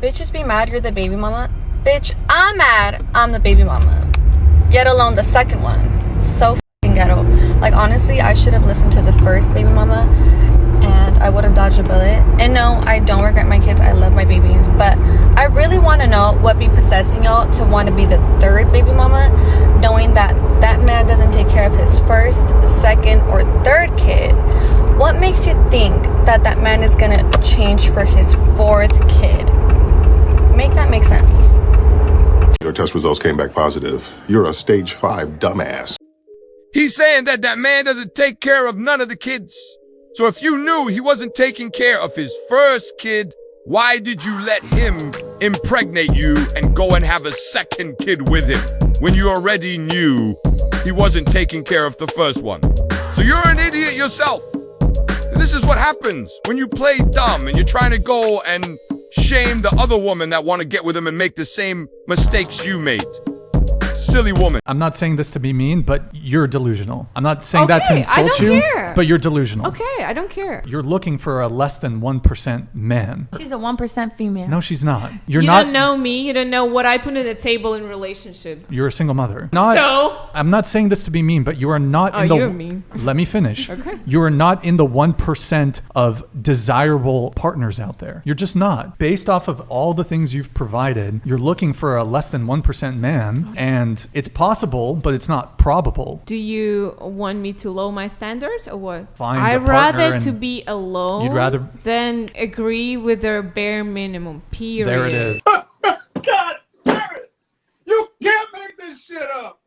Bitches be mad you're the baby mama. Bitch, I'm mad I'm the baby mama. Get alone the second one. So fucking ghetto. Like, honestly, I should have listened to the first baby mama and I would have dodged a bullet. And no, I don't regret my kids. I love my babies. But I really want to know what be possessing y'all to want to be the third baby mama, knowing that that man doesn't take care of his first, second, or third kid. What makes you think that that man is going to change for his fourth kid? Make that make sense. Your test results came back positive. You're a stage 5 dumbass. He's saying that that man doesn't take care of none of the kids. So if you knew he wasn't taking care of his first kid, why did you let him impregnate you and go and have a second kid with him when you already knew he wasn't taking care of the first one? So you're an idiot yourself. This is what happens when you play dumb and you're trying to go and shame the other woman that want to get with him and make the same mistakes you made. Silly woman. I'm not saying this to be mean, but you're delusional. I'm not saying that to insult I don't you, care. but you're delusional. Okay, I don't care. You're looking for a less than 1% man. She's a 1% female. No, she's not. You don't know me. You don't know what I put on the table in relationships. You're a single mother. I'm not saying this to be mean, but you are not in the... you're mean. Let me finish. Okay. You are not in the 1% of desirable partners out there. You're just not. Based off of all the things you've provided, you're looking for a less than 1% man, and it's possible, but it's not probable. Do you want me to lower my standards or what? I'd rather to be alone you'd rather than agree with their bare minimum, period. There it is. God damn it! You can't make this shit up!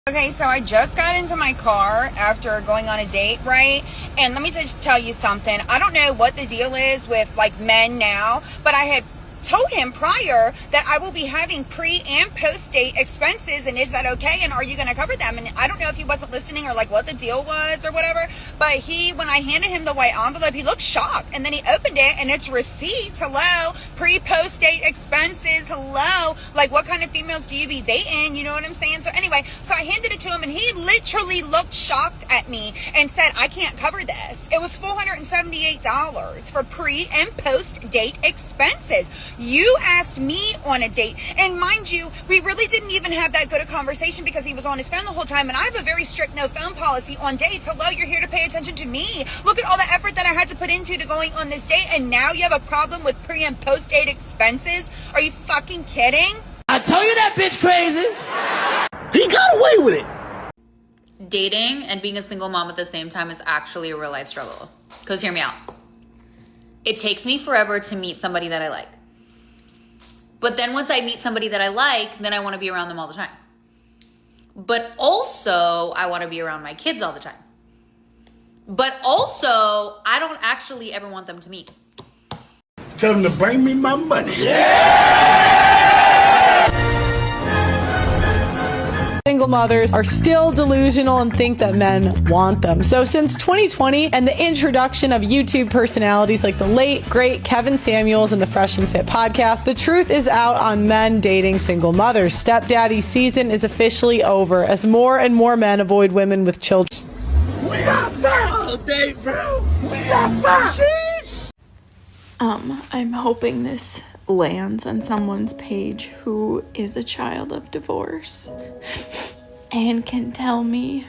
Okay, so I just got into my car after going on a date, right? And let me just tell you something. I don't know what the deal is with, like, men now, but I had told him prior that I will be having pre and post date expenses, and is that okay, and are you going to cover them? And I don't know if he wasn't listening or like what the deal was or whatever, but when I handed him the white envelope, he looked shocked, and then he opened it and it's receipts. Hello, pre post date expenses. Hello, like what kind of females do you be dating? You know what I'm saying? So anyway, so I handed it to him and he literally looked shocked at me and said, I can't cover this. It was $478 for pre and post date expenses. You asked me on a date, and mind you, we really didn't even have that good a conversation because he was on his phone the whole time, and I have a very strict no phone policy on dates. Hello, you're here to pay attention to me. Look at all the effort that I had to put into going on this date, and now you have a problem with pre and post date expenses? Are you fucking kidding? I told you that bitch crazy. He got away with it. Dating and being a single mom at the same time is actually a real life struggle. Because hear me out. It takes me forever to meet somebody that I like. But then once I meet somebody that I like, then I want to be around them all the time. But also, I want to be around my kids all the time. But also, I don't actually ever want them to meet. Tell them to bring me my money. Single mothers are still delusional and think that men want them. So since 2020 and the introduction of YouTube personalities like the late, great Kevin Samuels and the Fresh and Fit podcast, the truth is out on men dating single mothers. Stepdaddy season is officially over as more and more men avoid women with children. We got that all day, bro. We got that. Sheesh. I'm hoping this lands on someone's page who is a child of divorce and can tell me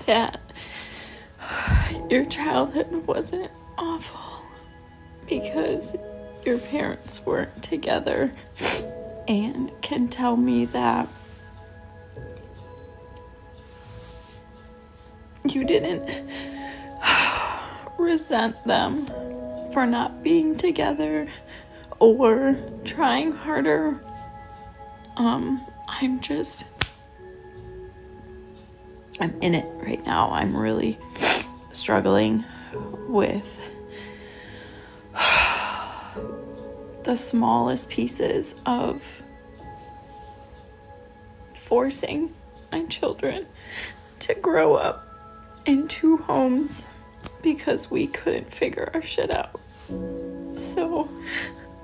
that your childhood wasn't awful because your parents weren't together, and can tell me that you didn't resent them for not being together or trying harder. I'm in it right now. I'm really struggling with the smallest pieces of forcing my children to grow up in two homes because we couldn't figure our shit out. So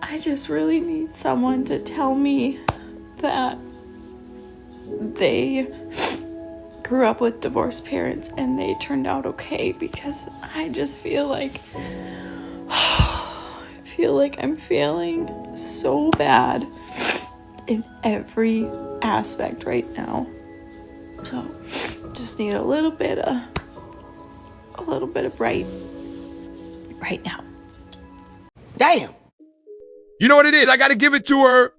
I just really need someone to tell me that they grew up with divorced parents and they turned out okay, because I just feel like I'm failing so bad in every aspect right now. So just need a little bit of right now. Damn. You know what it is? I got to give it to her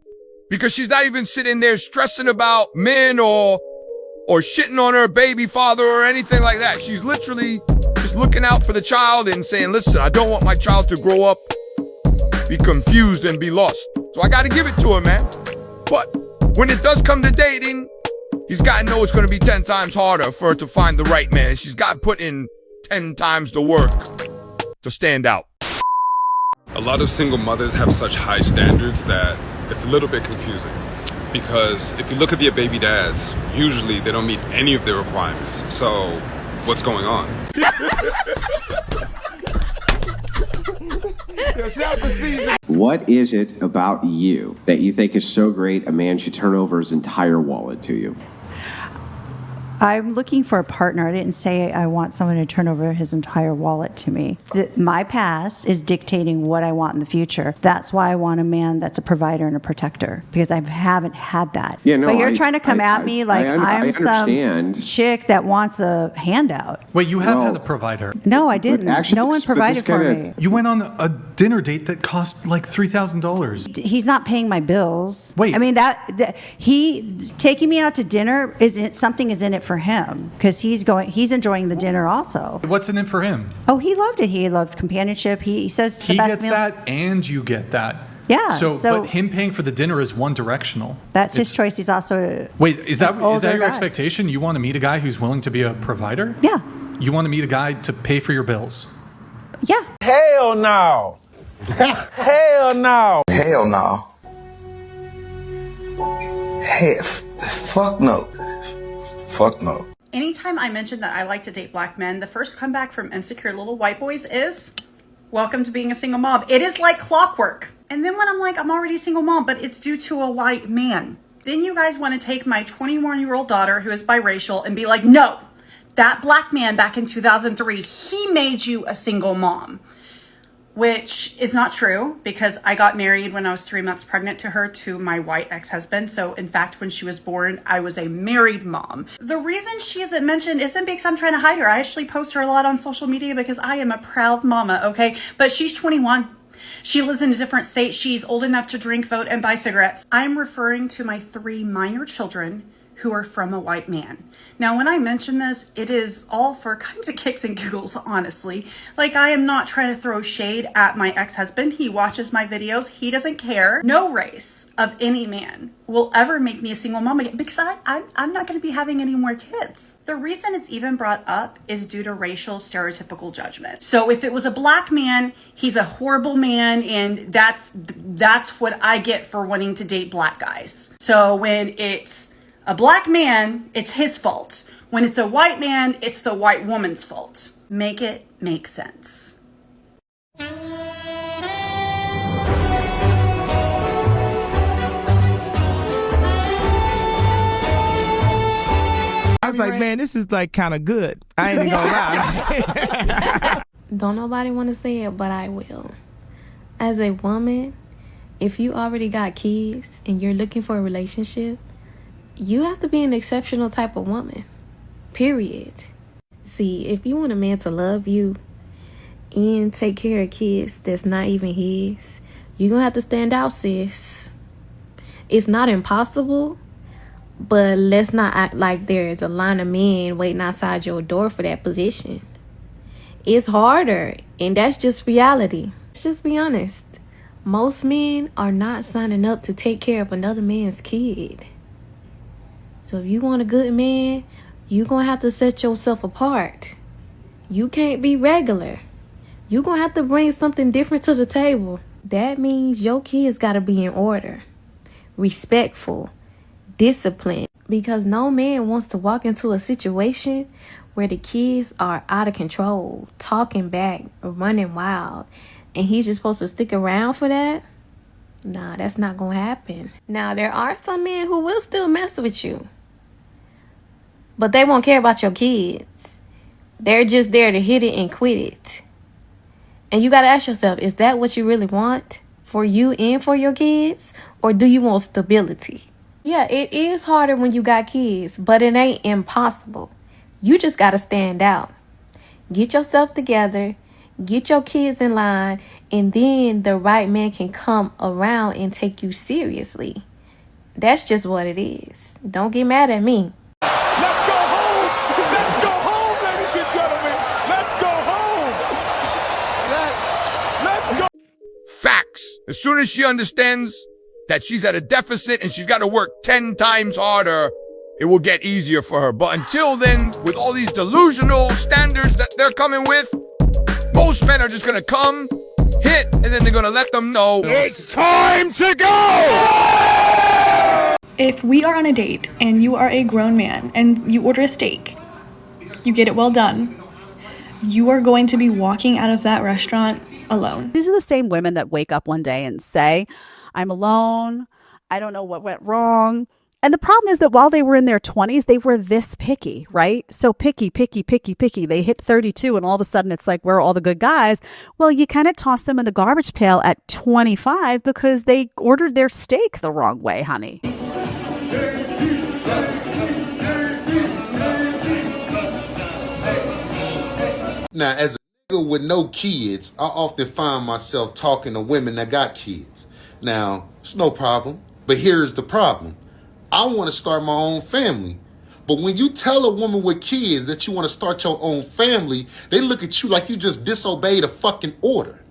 because she's not even sitting there stressing about men or shitting on her baby father or anything like that. She's literally just looking out for the child and saying, listen, I don't want my child to grow up, be confused and be lost. So I got to give it to her, man. But when it does come to dating, he's got to know it's going to be 10 times harder for her to find the right man. She's got to put in 10 times the work to stand out. A lot of single mothers have such high standards that it's a little bit confusing. Because if you look at their baby dads, usually they don't meet any of their requirements. So what's going on? What is it about you that you think is so great a man should turn over his entire wallet to you? I'm looking for a partner. I didn't say I want someone to turn over his entire wallet to me. My past is dictating what I want in the future. That's why I want a man that's a provider and a protector, because I haven't had that. Yeah, no, but you're trying to come at me like I'm some chick that wants a handout. Wait, you have had a provider? No, I didn't. No one provided for me. You went on a dinner date that cost like $3,000. He's not paying my bills. Wait. I mean, that he taking me out to dinner something is in it for him, because he's enjoying the dinner also. What's in it for him? Oh, he loved it. He loved companionship. He says the he best gets meal. that and you get that. Yeah. So but him paying for the dinner is one directional. That's his choice. He's also wait. Is that your guy. expectation? You want to meet a guy who's willing to be a provider? Yeah. You want to meet a guy to pay for your bills? Yeah. Hell no. Hell no. Hell no. Hey, fuck no. Fuck no. Anytime I mention that I like to date black men, the first comeback from insecure little white boys is, welcome to being a single mom. It is like clockwork. And then when I'm like, I'm already a single mom, but it's due to a white man. Then you guys want to take my 21-year-old daughter who is biracial and be like, no, that black man back in 2003, he made you a single mom. Which is not true, because I got married when I was 3 months pregnant to my white ex-husband. So in fact, when she was born, I was a married mom. The reason she isn't mentioned isn't because I'm trying to hide her. I actually post her a lot on social media because I am a proud mama, okay? But she's 21. She lives in a different state. She's old enough to drink, vote, and buy cigarettes. I'm referring to my 3 minor children who are from a white man. Now, when I mention this, it is all for kinds of kicks and giggles, honestly. Like, I am not trying to throw shade at my ex-husband. He watches my videos. He doesn't care. No race of any man will ever make me a single mom again, because I'm not going to be having any more kids. The reason it's even brought up is due to racial stereotypical judgment. So if it was a black man, he's a horrible man, and that's what I get for wanting to date black guys. So when it's a black man, it's his fault. When it's a white man, it's the white woman's fault. Make it make sense. I was like, man, this is like kind of good. I ain't even gonna lie. Don't nobody want to say it, but I will. As a woman, if you already got kids and you're looking for a relationship, you have to be an exceptional type of woman, period. See, if you want a man to love you and take care of kids that's not even his, you're going to have to stand out, sis. It's not impossible, but let's not act like there is a line of men waiting outside your door for that position. It's harder, and that's just reality. Let's just be honest. Most men are not signing up to take care of another man's kid. So if you want a good man, you're going to have to set yourself apart. You can't be regular. You're going to have to bring something different to the table. That means your kids got to be in order, respectful, disciplined. Because no man wants to walk into a situation where the kids are out of control, talking back, or running wild, and he's just supposed to stick around for that. Nah, that's not going to happen. Now, there are some men who will still mess with you. but they won't care about your kids. They're just there to hit it and quit it. And you got to ask yourself, is that what you really want for you and for your kids? Or do you want stability? Yeah, it is harder when you got kids, but it ain't impossible. You just got to stand out. Get yourself together, get your kids in line, and then the right man can come around and take you seriously. That's just what it is. Don't get mad at me. Let's go home! Let's go home, ladies and gentlemen! Let's go home! Let's go! Facts. As soon as she understands that she's at a deficit and she's got to work 10 times harder, it will get easier for her. But until then, with all these delusional standards that they're coming with, most men are just going to come, hit, and then they're going to let them know it's time to go! If we are on a date and you are a grown man and you order a steak, you get it well done, you are going to be walking out of that restaurant alone. These are the same women that wake up one day and say, I'm alone, I don't know what went wrong. And the problem is that while they were in their 20s, they were this picky, right? So picky. They hit 32 and all of a sudden it's like, where are all the good guys? Well, you kind of toss them in the garbage pail at 25 because they ordered their steak the wrong way, honey. Now, as a nigga with no kids, I often find myself talking to women that got kids. Now, it's no problem, but here's the problem. I want to start my own family. But when you tell a woman with kids that you want to start your own family, they look at you like you just disobeyed a fucking order.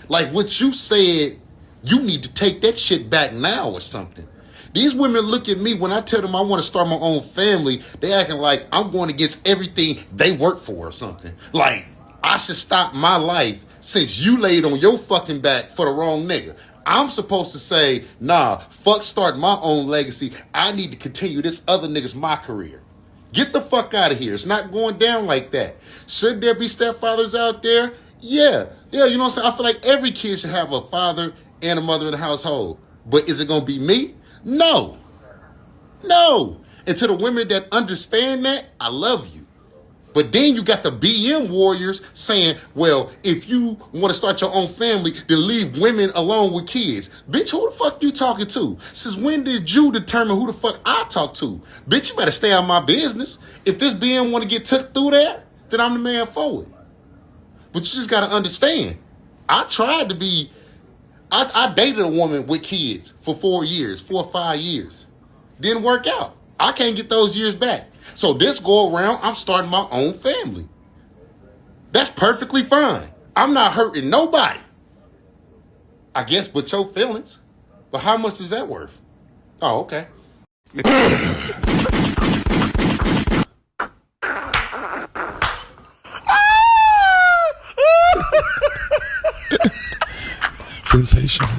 Like what you said, you need to take that shit back now or something. These women look at me when I tell them I want to start my own family, they acting like I'm going against everything they work for or something. Like, I should stop my life since you laid on your fucking back for the wrong nigga. I'm supposed to say, nah, fuck start my own legacy. I need to continue this other nigga's my career. Get the fuck out of here. It's not going down like that. Should there be stepfathers out there? Yeah, you know what I'm saying? I feel like every kid should have a father and a mother in the household. But is it going to be me? No. And to the women that understand that, I love you. But then you got the BM warriors saying, well, if you want to start your own family, then leave women alone with kids. Bitch, who the fuck you talking to? Since when did you determine who the fuck I talk to? Bitch, you better stay out of my business. If this BM want to get took through there, then I'm the man for it. But you just got to understand, I dated a woman with kids for 4 or 5 years. Didn't work out. I can't get those years back. So this go around, I'm starting my own family. That's perfectly fine. I'm not hurting nobody. I guess but your feelings. But how much is that worth? Oh, okay. Sensational.